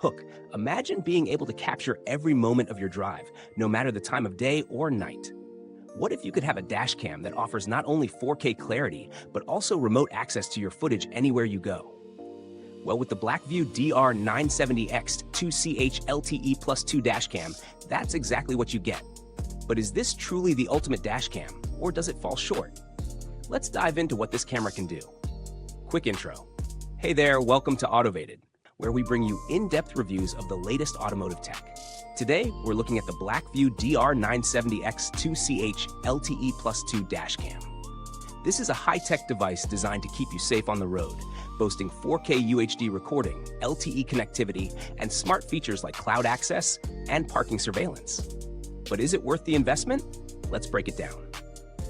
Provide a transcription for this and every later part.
Hook, imagine being able to capture every moment of your drive, no matter the time of day or night. What if you could have a dash cam that offers not only 4K clarity, but also remote access to your footage anywhere you go? Well, with the BlackVue DR970X-2CH LTE Plus 2 dash cam, that's exactly what you get. But is this truly the ultimate dash cam, or does it fall short? Let's dive into what this camera can do. Quick intro. Hey there, welcome to Autovated, where we bring you in-depth reviews of the latest automotive tech. Today, we're looking at the BlackVue DR970X-2CH LTE Plus 2 dash cam. This is a high-tech device designed to keep you safe on the road, boasting 4K UHD recording, LTE connectivity, and smart features like cloud access and parking surveillance. But is it worth the investment? Let's break it down.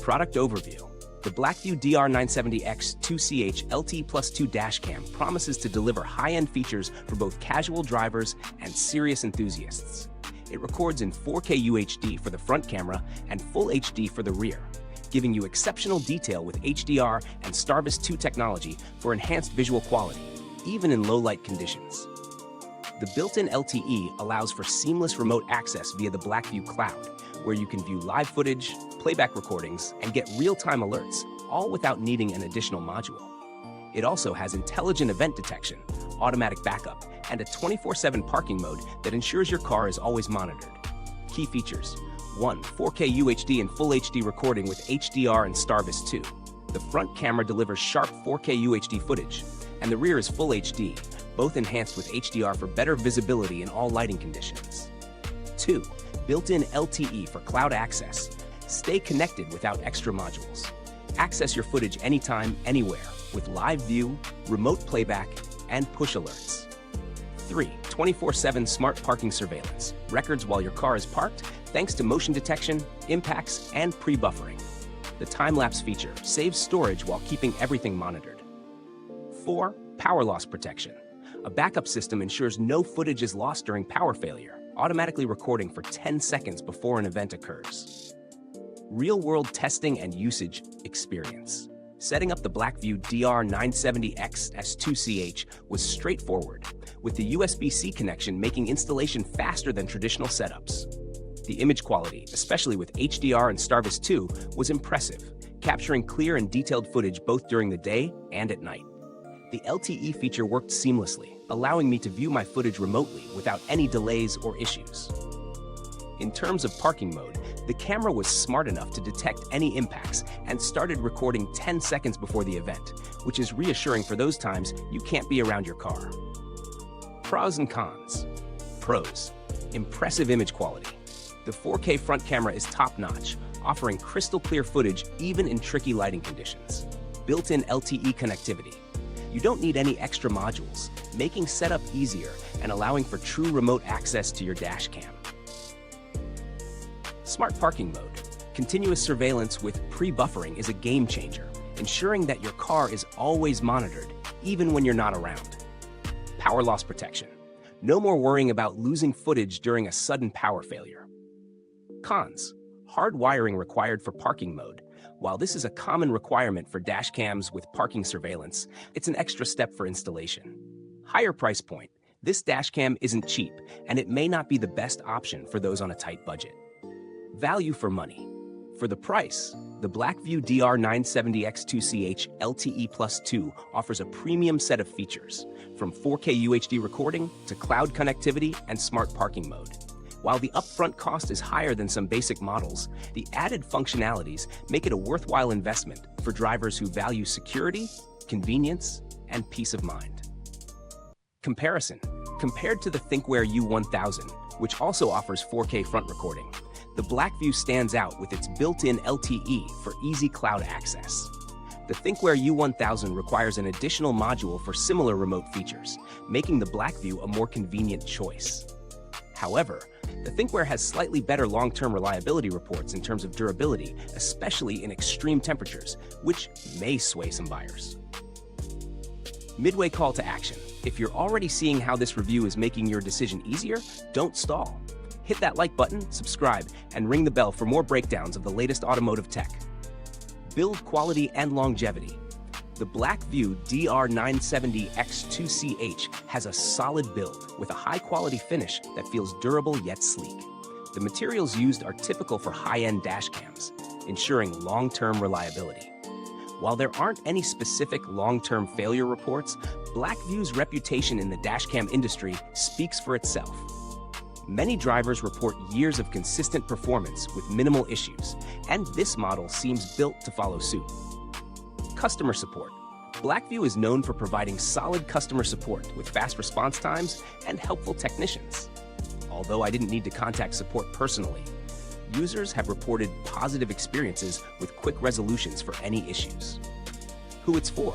Product overview. The BlackVue DR970X-2CH LTE Plus 2 dash cam promises to deliver high-end features for both casual drivers and serious enthusiasts. It records in 4K UHD for the front camera and Full HD for the rear, giving you exceptional detail with HDR and STARVIS 2 technology for enhanced visual quality, even in low-light conditions. The built-in LTE allows for seamless remote access via the BlackVue Cloud, where you can view live footage, playback recordings, and get real-time alerts, all without needing an additional module. It also has intelligent event detection, automatic backup, and a 24/7 parking mode that ensures your car is always monitored. Key features: 1. 4K UHD and Full HD recording with HDR and STARVIS 2. The front camera delivers sharp 4K UHD footage, and the rear is Full HD, both enhanced with HDR for better visibility in all lighting conditions. 2. Built-in LTE for cloud access. Stay connected without extra modules. Access your footage anytime, anywhere, with live view, remote playback, and push alerts. 3. 24/7 smart parking surveillance. Records while your car is parked, thanks to motion detection, impacts, and pre-buffering. The time-lapse feature saves storage while keeping everything monitored. 4. Power loss protection. A backup system ensures no footage is lost during power failure, automatically recording for 10 seconds before an event occurs. Real-world testing and usage experience. Setting up the BlackVue DR970X-2CH was straightforward, with the USB-C connection making installation faster than traditional setups. The image quality, especially with HDR and STARVIS 2, was impressive, capturing clear and detailed footage both during the day and at night. The LTE feature worked seamlessly, allowing me to view my footage remotely without any delays or issues. In terms of parking mode, the camera was smart enough to detect any impacts and started recording 10 seconds before the event, which is reassuring for those times you can't be around your car. Pros and cons. Pros: impressive image quality. The 4K front camera is top-notch, offering crystal-clear footage even in tricky lighting conditions. Built-in LTE connectivity. You don't need any extra modules, making setup easier and allowing for true remote access to your dash cam. Smart parking mode. Continuous surveillance with pre-buffering is a game changer, ensuring that your car is always monitored, even when you're not around. Power loss protection. No more worrying about losing footage during a sudden power failure. Cons. Hard wiring required for parking mode. While this is a common requirement for dash cams with parking surveillance, it's an extra step for installation. Higher price point. This dash cam isn't cheap, and it may not be the best option for those on a tight budget. Value for money. For the price, the BlackVue DR970X-2CH LTE Plus 2 offers a premium set of features, from 4K UHD recording to cloud connectivity and smart parking mode. While the upfront cost is higher than some basic models, the added functionalities make it a worthwhile investment for drivers who value security, convenience, and peace of mind. Comparison. Compared to the ThinkWare U1000, which also offers 4K front recording, the BlackVue stands out with its built-in LTE for easy cloud access. The ThinkWare U1000 requires an additional module for similar remote features, making the BlackVue a more convenient choice. However, the ThinkWare has slightly better long-term reliability reports in terms of durability, especially in extreme temperatures, which may sway some buyers. Midway call to action. If you're already seeing how this review is making your decision easier, don't stall. Hit that like button, subscribe, and ring the bell for more breakdowns of the latest automotive tech. Build quality and longevity. The BlackVue DR970X-2CH has a solid build with a high-quality finish that feels durable yet sleek. The materials used are typical for high-end dashcams, ensuring long-term reliability. While there aren't any specific long-term failure reports, BlackVue's reputation in the dashcam industry speaks for itself. Many drivers report years of consistent performance with minimal issues, and this model seems built to follow suit. Customer support. BlackVue is known for providing solid customer support with fast response times and helpful technicians. Although I didn't need to contact support personally, users have reported positive experiences with quick resolutions for any issues. Who it's for?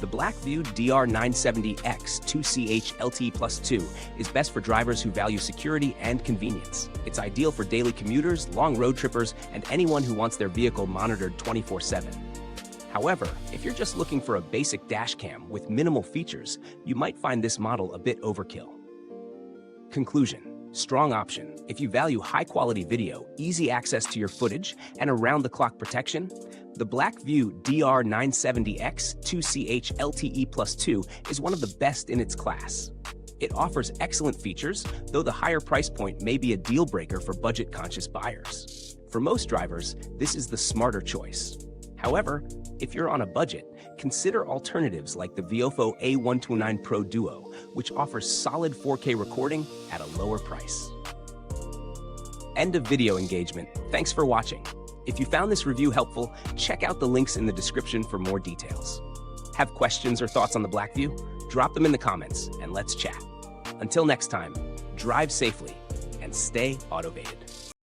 The BlackVue DR970X-2CH LTE+2 is best for drivers who value security and convenience. It's ideal for daily commuters, long road trippers, and anyone who wants their vehicle monitored 24/7. However, if you're just looking for a basic dashcam with minimal features, you might find this model a bit overkill. Conclusion. Strong option. If you value high-quality video, easy access to your footage, and around-the-clock protection, the BlackVue DR970X-2CH LTE+2 is one of the best in its class. It offers excellent features, though the higher price point may be a deal-breaker for budget-conscious buyers. For most drivers, this is the smarter choice. However, if you're on a budget, consider alternatives like the Viofo A129 Pro Duo, which offers solid 4K recording at a lower price. End of video engagement. Thanks for watching. If you found this review helpful, check out the links in the description for more details. Have questions or thoughts on the BlackVue? Drop them in the comments and let's chat. Until next time, drive safely and stay automated.